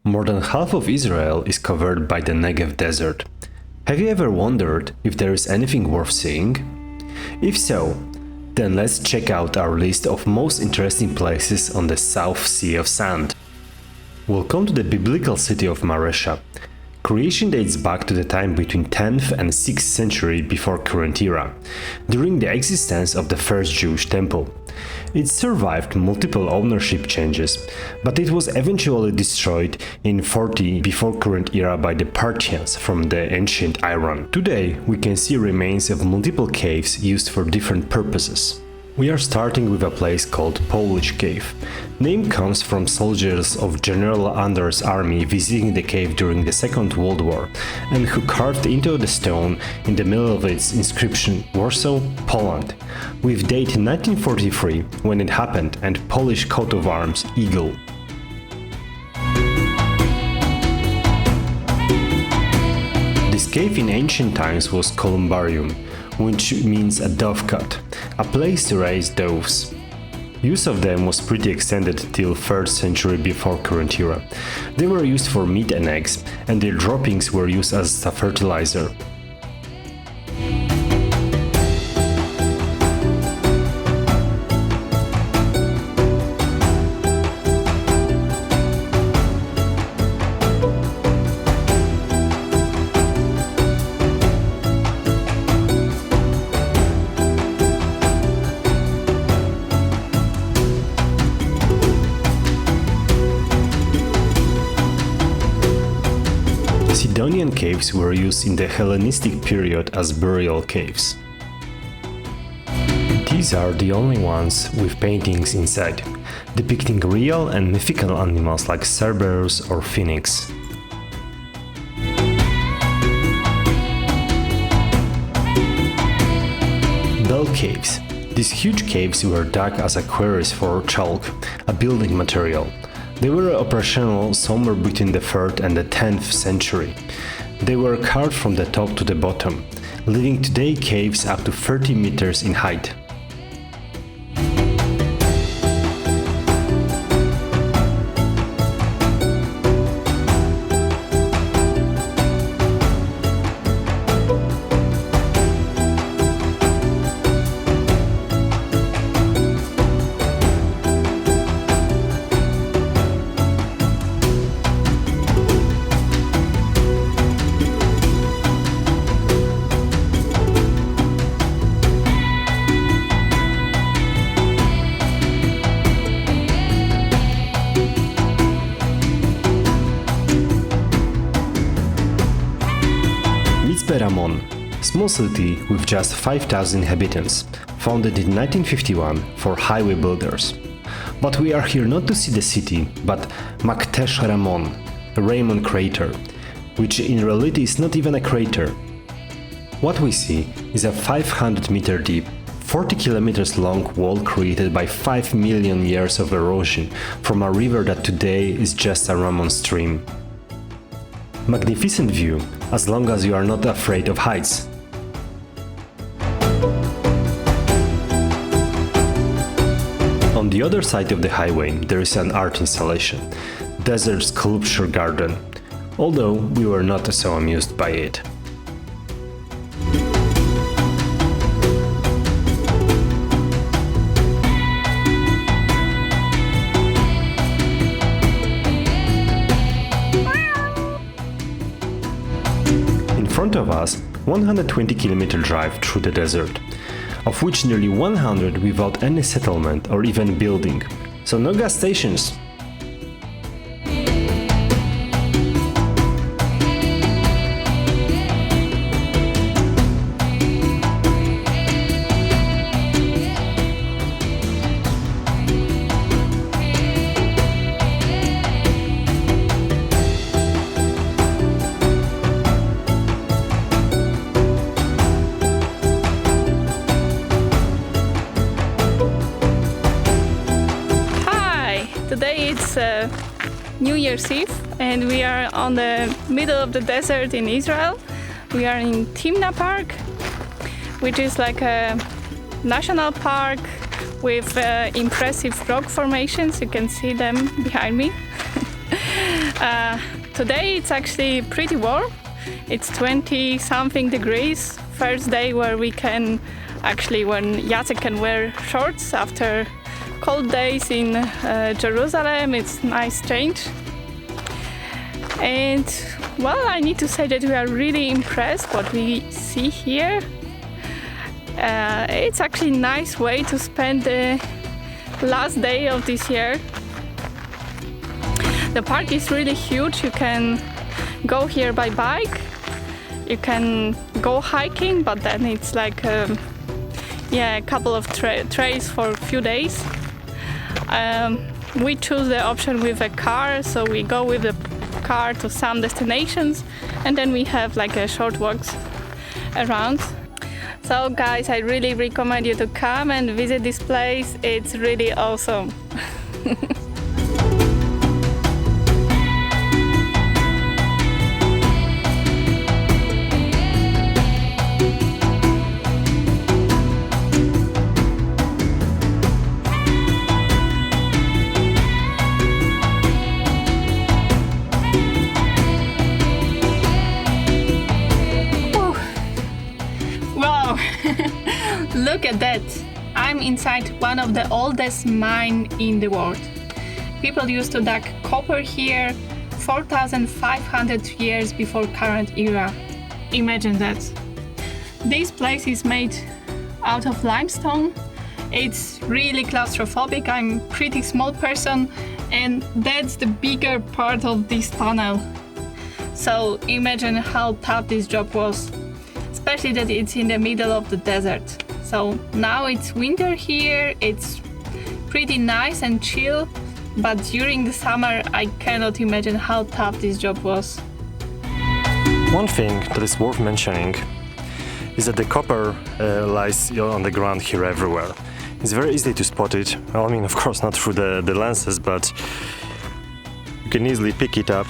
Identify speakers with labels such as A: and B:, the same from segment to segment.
A: More than half of Israel is covered by the Negev desert. Have you ever wondered if there is anything worth seeing? If so, then let's check out our list of most interesting places on the South Sea of Sand. Welcome to the biblical city of Maresha. Creation dates back to the time between 10th and 6th century before current era, during the existence of the first Jewish temple. It survived multiple ownership changes, but it was eventually destroyed in 40 before current era by the Parthians from the ancient Iran. Today, we can see remains of multiple caves used for different purposes. We are starting with a place called Polish Cave. Name comes from soldiers of General Ander's army visiting the cave during the Second World War and who carved into the stone in the middle of its inscription Warsaw, Poland, with date 1943 when it happened and Polish coat of arms eagle. This cave in ancient times was columbarium, which means a dovecot, a place to raise doves. Use of them was pretty extended till 3rd century before current era. They were used for meat and eggs, and their droppings were used as a fertilizer. Sidonian caves were used in the Hellenistic period as burial caves. These are the only ones with paintings inside, depicting real and mythical animals like Cerberus or Phoenix. Bell caves. These huge caves were dug as quarries for chalk, a building material. They were operational somewhere between the 3rd and the 10th century. They were carved from the top to the bottom, leaving today caves up to 30 meters in height. Miztpe Ramon, small city with just 5,000 inhabitants, founded in 1951 for highway builders. But we are here not to see the city, but Miztpe Ramon, a Ramon crater, which in reality is not even a crater. What we see is a 500-meter deep, 40 kilometers long wall created by 5 million years of erosion from a river that today is just a Ramon stream. Magnificent view, as long as you are not afraid of heights. On the other side of the highway there is an art installation, Desert Sculpture Garden, although we were not so amused by it. In front of us, 120-kilometer drive through the desert, of which nearly 100 without any settlement or even building, so no gas stations.
B: Today it's New Year's Eve and we are on the middle of the desert in Israel. We are in Timna Park, which is like a national park with impressive rock formations. You can see them behind me. Today it's actually pretty warm. It's 20 something degrees. First day where we can actually, when Jacek can wear shorts after cold days in Jerusalem. It's nice change. And well, I need to say that we are really impressed what we see here. It's actually a nice way to spend the last day of this year. The park is really huge. You can go here by bike, you can go hiking, but then it's like a couple of trails for a few days. We choose the option with a car, so we go with the car to some destinations, and then we have like a short walks around. So guys, I really recommend you to come and visit this place. It's really awesome. Look at that! I'm inside one of the oldest mines in the world. People used to dig copper here 4,500 years before current era. Imagine that. This place is made out of limestone. It's really claustrophobic. I'm a pretty small person, and that's the bigger part of this tunnel. So imagine how tough this job was, especially that it's in the middle of the desert. So now it's winter here, it's pretty nice and chill, but during the summer I cannot imagine how tough this job was.
C: One thing that is worth mentioning is that the copper lies on the ground here everywhere. It's very easy to spot it. Well, I mean, of course not through the lenses, but you can easily pick it up,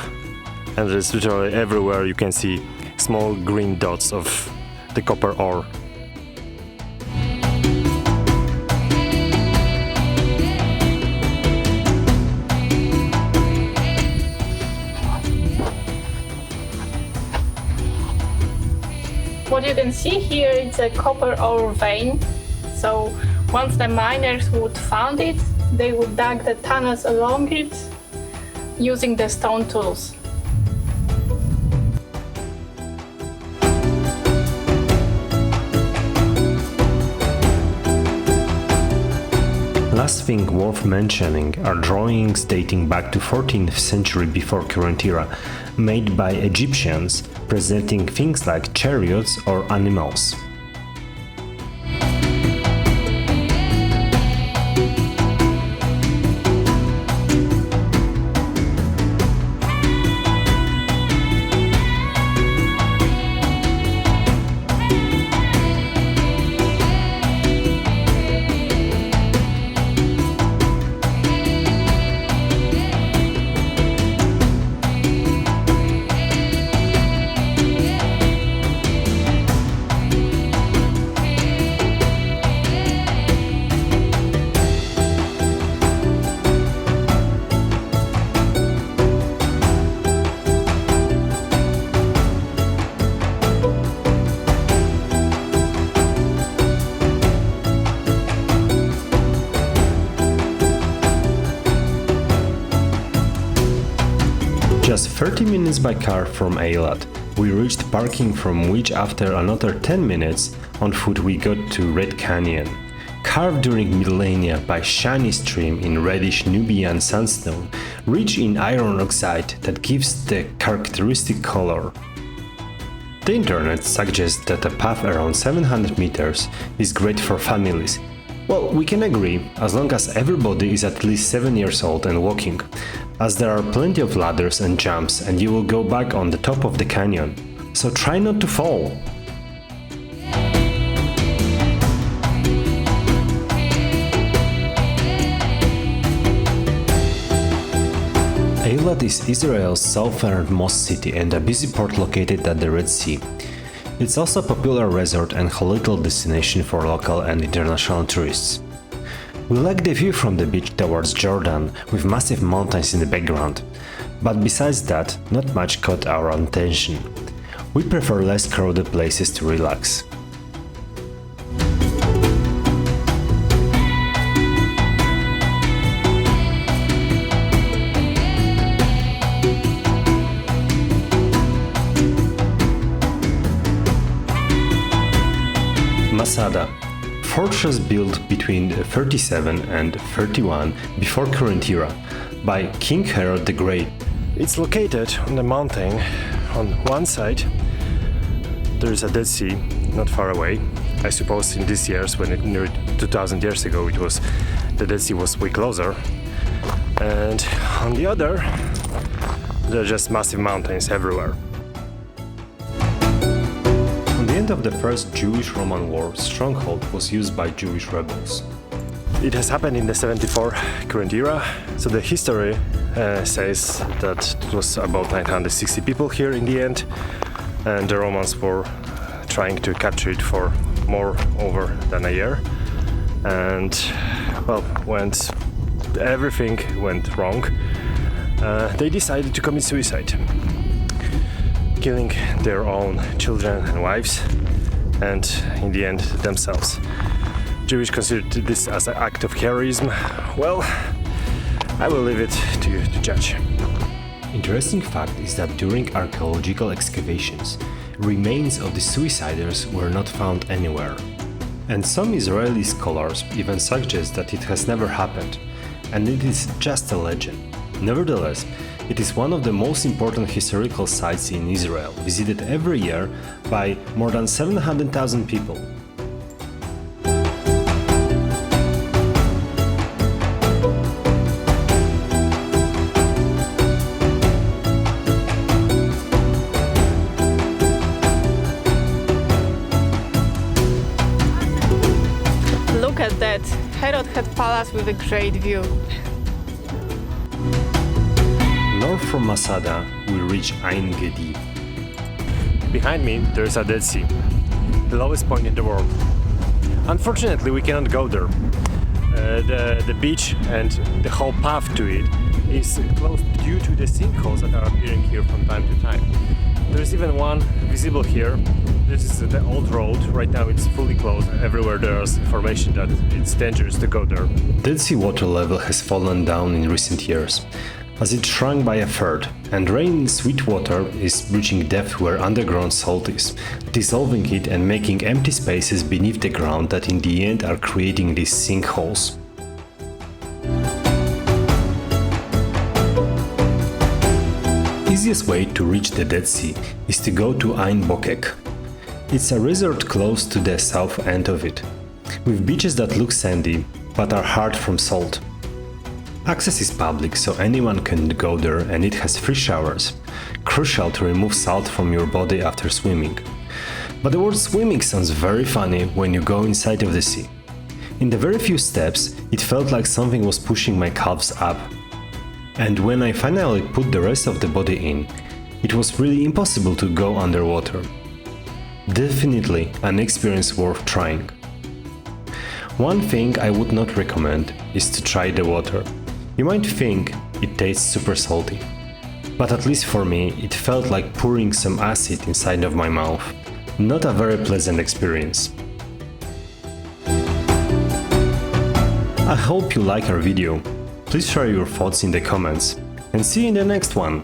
C: and it's literally everywhere. You can see small green dots of the copper ore.
B: What you can see here is a copper ore vein. So once the miners would found it, they would dig the tunnels along it using the stone tools.
A: Last thing worth mentioning are drawings dating back to 14th century before current era, made by Egyptians, presenting things like chariots or animals. Just 30 minutes by car from Eilat, we reached parking, from which after another 10 minutes on foot we got to Red Canyon. Carved during millennia by shiny stream in reddish Nubian sandstone, rich in iron oxide that gives the characteristic color. The internet suggests that a path around 700 meters is great for families. Well, we can agree, as long as everybody is at least 7 years old and walking, as there are plenty of ladders and jumps and you will go back on the top of the canyon, so try not to fall. Eilat is Israel's southernmost city and a busy port located at the Red Sea. It's also a popular resort and holiday destination for local and international tourists. We like the view from the beach towards Jordan, with massive mountains in the background. But besides that, not much caught our attention. We prefer less crowded places to relax. Masada, fortress built between 37 and 31 before current era by King Herod the Great.
C: It's located on the mountain. On one side there is a Dead Sea, not far away. I suppose in these years, when nearly 2000 years ago the Dead Sea was way closer. And on the other, there are just massive mountains everywhere.
A: At the end of the first Jewish-Roman war, Stronghold was used by Jewish rebels.
C: It has happened in the 74 current era, so the history says that it was about 960 people here in the end, and the Romans were trying to capture it for more over than a year. And well, when everything went wrong, they decided to commit suicide, killing their own children and wives, and in the end themselves. Jewish considered this as an act of heroism. Well, I will leave it to you to judge.
A: Interesting fact is that during archaeological excavations, remains of the suiciders were not found anywhere. And some Israeli scholars even suggest that it has never happened, and it is just a legend. Nevertheless, it is one of the most important historical sites in Israel, visited every year by more than 700,000 people.
B: Look at that! Herod had palace with a great view.
A: North from Masada, we reach Ein Gedi.
C: Behind me, there is a Dead Sea, the lowest point in the world. Unfortunately, we cannot go there. The beach and the whole path to it is closed due to the sinkholes that are appearing here from time to time. There is even one visible here. This is the old road. Right now it's fully closed. Everywhere there is information that it's dangerous to go there.
A: Dead Sea water level has fallen down in recent years, as it shrunk by a third, and rain in sweet water is reaching depth where underground salt is, dissolving it and making empty spaces beneath the ground that in the end are creating these sinkholes. Easiest way to reach the Dead Sea is to go to Ein Bokek. It's a resort close to the south end of it, with beaches that look sandy but are hard from salt. Access is public, so anyone can go there, and it has free showers, crucial to remove salt from your body after swimming. But the word swimming sounds very funny when you go inside of the sea. In the very few steps, it felt like something was pushing my calves up. And when I finally put the rest of the body in, it was really impossible to go underwater. Definitely an experience worth trying. One thing I would not recommend is to try the water. You might think it tastes super salty, but at least for me it felt like pouring some acid inside of my mouth. Not a very pleasant experience. I hope you like our video. Please share your thoughts in the comments, and see you in the next one.